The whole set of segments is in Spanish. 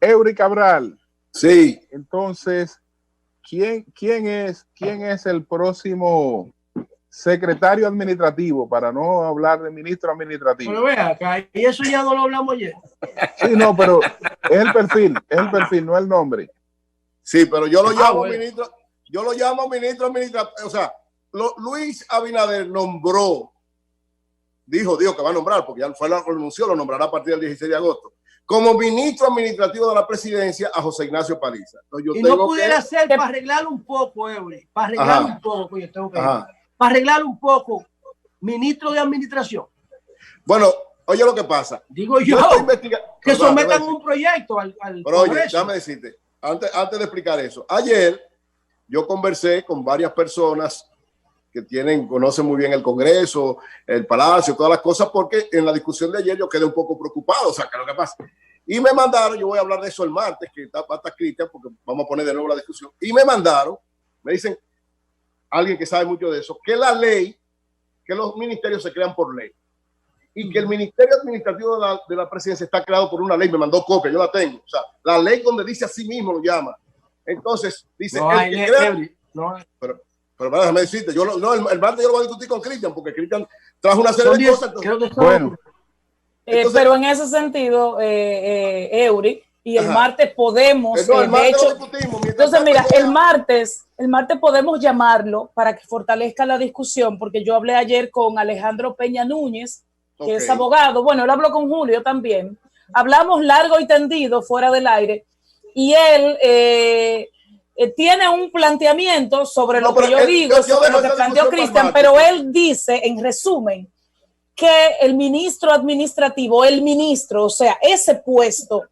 Eury Cabral. Sí. Entonces, ¿quién es el próximo secretario administrativo, para no hablar de ministro administrativo? Pero vea acá, y eso ya no lo hablamos ayer. Sí, no, pero es el perfil, no el nombre. Sí, pero yo lo llamo ministro administrativo. O sea, Luis Abinader dijo que va a nombrar, porque ya fue la renunció, lo nombrará a partir del 16 de agosto, como ministro administrativo de la presidencia a José Ignacio Paliza. Entonces, y no pudiera ser para arreglarlo un poco, Eury, para arreglarlo un poco, yo tengo que ir, para arreglarlo un poco, ministro de administración. Bueno, oye lo que pasa. Digo yo, que sometan un proyecto al pero Congreso. Oye, déjame decirte, antes de explicar eso, ayer yo conversé con varias personas que conocen muy bien el Congreso, el Palacio, todas las cosas, porque en la discusión de ayer yo quedé un poco preocupado, o sea, ¿qué es lo que pasa? Y me mandaron, yo voy a hablar de eso el martes, que va a estar Cristian, porque vamos a poner de nuevo la discusión, y me dicen, alguien que sabe mucho de eso, que que los ministerios se crean por ley, y que el Ministerio Administrativo de la Presidencia está creado por una ley, me mandó copia, yo la tengo, o sea, la ley donde dice así mismo lo llama. Entonces, dice, pero déjame decirte, el martes yo lo voy a discutir con Cristian, porque Cristian trajo una serie de cosas. Bueno. Entonces, pero en ese sentido, Eury, y el martes podemos, de hecho, entonces mira, el martes podemos llamarlo para que fortalezca la discusión, porque yo hablé ayer con Alejandro Peña Núñez, que es abogado, bueno, él habló con Julio también, hablamos largo y tendido fuera del aire, y él tiene un planteamiento sobre lo que yo digo, sobre lo que planteó Cristian, pero él dice, en resumen, que el ministro administrativo, o sea, ese puesto,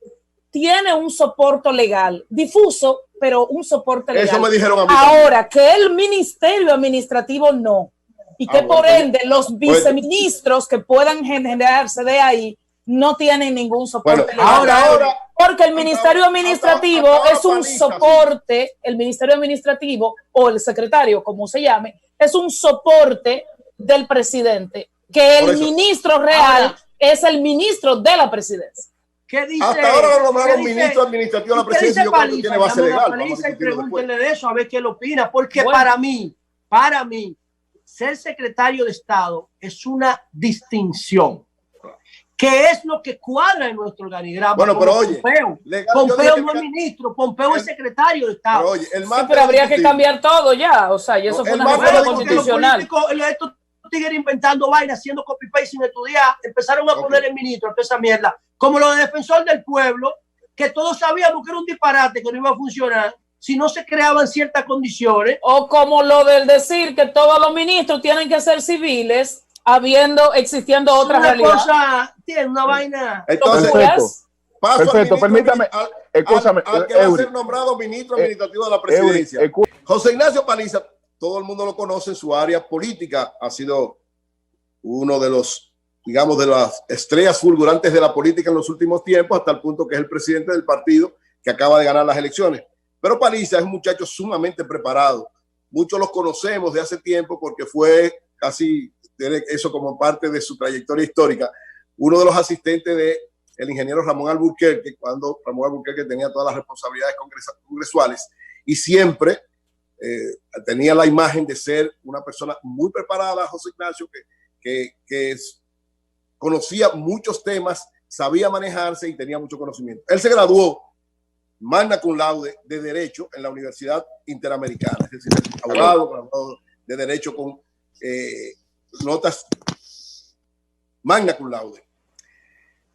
tiene un soporte legal, difuso, pero un soporte legal. Eso me dijeron a mí. Ahora, que el ministerio administrativo no, y que por ende los viceministros que puedan generarse de ahí no tienen ningún soporte legal. Porque el ministerio administrativo es un soporte, el ministerio administrativo o el secretario, como se llame, es un soporte del presidente, que el ministro real es el ministro de la presidencia. ¿Qué dice? Hasta ahora lo nombraron ministro administrativo de la presidencia, yo creo que tiene base legal. Y pregúntenle de eso a ver qué él opina, porque para mí, ser secretario de Estado es una distinción. ¿Qué es lo que cuadra en nuestro organigrama? Bueno, pero oye, Pompeo no es ministro, Pompeo es secretario de Estado. Pero, oye, pero habría que cambiar todo ya, o sea, y eso fue una reforma constitucional. Estos tigres inventando vainas, haciendo copy-paste sin estudiar, empezaron a poner el ministro, toda esa mierda, como lo de defensor del pueblo, que todos sabíamos que era un disparate, que no iba a funcionar si no se creaban ciertas condiciones. O como lo del decir que todos los ministros tienen que ser civiles, existiendo otra realidad. Cosa, tiene una vaina. Entonces, perfecto, permítame. Escúchame. Al que va a ser nombrado ministro administrativo de la presidencia. José Ignacio Paliza, todo el mundo lo conoce en su área política. Ha sido uno de los, digamos, de las estrellas fulgurantes de la política en los últimos tiempos, hasta el punto que es el presidente del partido que acaba de ganar las elecciones. Pero Paliza es un muchacho sumamente preparado. Muchos los conocemos de hace tiempo porque fue casi eso como parte de su trayectoria histórica, uno de los asistentes del ingeniero Ramón Alburquerque, cuando Ramón Alburquerque tenía todas las responsabilidades congresuales, y siempre tenía la imagen de ser una persona muy preparada, José Ignacio, que conocía muchos temas, sabía manejarse y tenía mucho conocimiento. Él se graduó magna cum laude de Derecho en la Universidad Interamericana, es decir, abogado de Derecho con notas magna cum laude.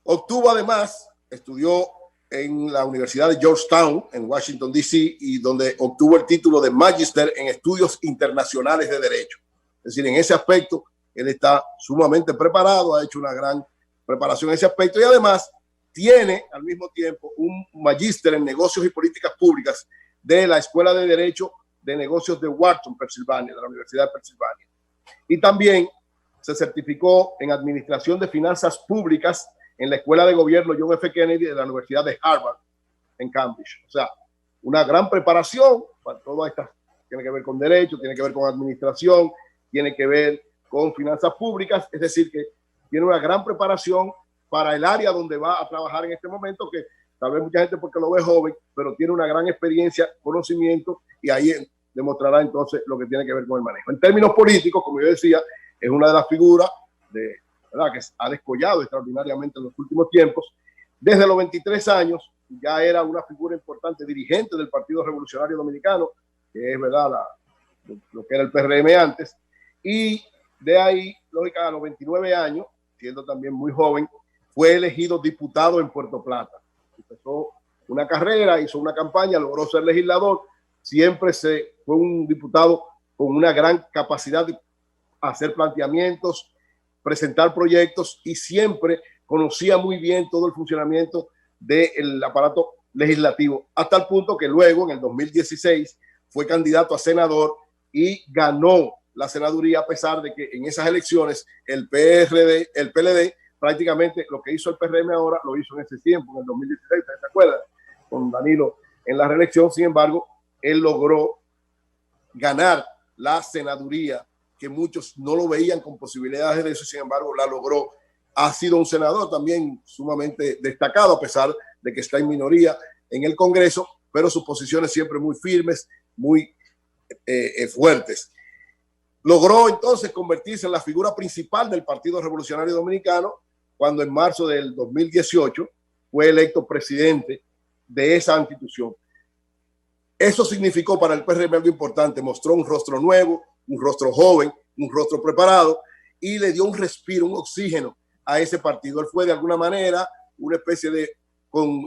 Obtuvo además, estudió en la Universidad de Georgetown en Washington D.C. y donde obtuvo el título de Magister en Estudios Internacionales de Derecho. Es decir, en ese aspecto él está sumamente preparado, ha hecho una gran preparación en ese aspecto y además tiene al mismo tiempo un magíster en negocios y políticas públicas de la Escuela de Derecho de Negocios de Wharton, Pensilvania, de la Universidad de Pensilvania. Y también se certificó en Administración de Finanzas Públicas en la Escuela de Gobierno John F. Kennedy de la Universidad de Harvard en Cambridge. O sea, una gran preparación para todas estas, tiene que ver con derecho, tiene que ver con administración, tiene que ver con finanzas públicas, es decir, que tiene una gran preparación para el área donde va a trabajar en este momento, que tal vez mucha gente porque lo ve joven, pero tiene una gran experiencia, conocimiento, y ahí demostrará entonces lo que tiene que ver con el manejo. En términos políticos, como yo decía, es una de las figuras ¿verdad?, que ha descollado extraordinariamente en los últimos tiempos. Desde los 23 años ya era una figura importante, dirigente del Partido Revolucionario Dominicano, que es, ¿verdad?, lo que era el PRM antes, y de ahí, lógica, a los 29 años, siendo también muy joven, fue elegido diputado en Puerto Plata. Empezó una carrera, hizo una campaña, logró ser legislador, siempre fue un diputado con una gran capacidad de hacer planteamientos, presentar proyectos, y siempre conocía muy bien todo el funcionamiento del aparato legislativo, hasta el punto que luego, en el 2016, fue candidato a senador y ganó la senaduría, a pesar de que en esas elecciones el PLD, prácticamente lo que hizo el PRM ahora, lo hizo en ese tiempo, en el 2016, ¿se acuerdan? Con Danilo en la reelección. Sin embargo, él logró ganar la senaduría, que muchos no lo veían con posibilidades de eso, sin embargo, la logró. Ha sido un senador también sumamente destacado, a pesar de que está en minoría en el Congreso, pero sus posiciones siempre muy firmes, muy fuertes. Logró entonces convertirse en la figura principal del Partido Revolucionario Dominicano cuando en marzo del 2018 fue electo presidente de esa institución. Eso significó para el PRM algo importante: mostró un rostro nuevo, un rostro joven, un rostro preparado, y le dio un respiro, un oxígeno a ese partido. Él fue de alguna manera una especie de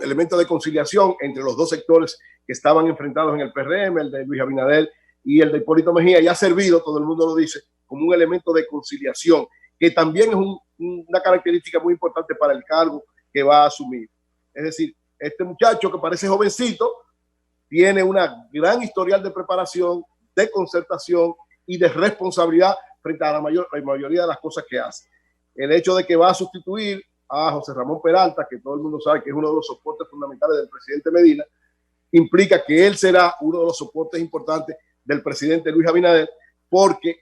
elemento de conciliación entre los dos sectores que estaban enfrentados en el PRM, el de Luis Abinader y el de Hipólito Mejía, y ha servido, todo el mundo lo dice, como un elemento de conciliación, que también es una característica muy importante para el cargo que va a asumir. Es decir, este muchacho, que parece jovencito, tiene una gran historial de preparación, de concertación y de responsabilidad frente a la mayoría de las cosas que hace. El hecho de que va a sustituir a José Ramón Peralta, que todo el mundo sabe que es uno de los soportes fundamentales del presidente Medina, implica que él será uno de los soportes importantes del presidente Luis Abinader, porque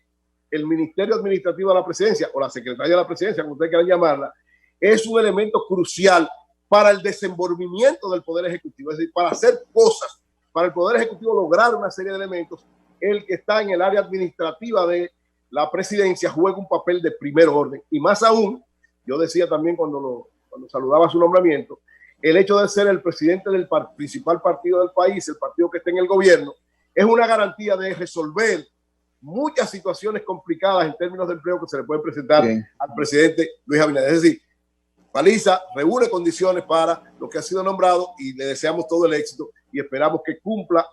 el Ministerio Administrativo de la Presidencia, o la Secretaría de la Presidencia, como ustedes quieran llamarla, es un elemento crucial para el desenvolvimiento del Poder Ejecutivo. Es decir, para hacer cosas, para el Poder Ejecutivo lograr una serie de elementos, el que está en el área administrativa de la presidencia juega un papel de primer orden. Y más aún, yo decía también cuando saludaba su nombramiento, el hecho de ser el presidente del principal partido del país, el partido que está en el gobierno, es una garantía de resolver muchas situaciones complicadas en términos de empleo que se le pueden presentar al presidente Luis Abinader. Es decir, Paliza reúne condiciones para lo que ha sido nombrado, y le deseamos todo el éxito y esperamos que cumpla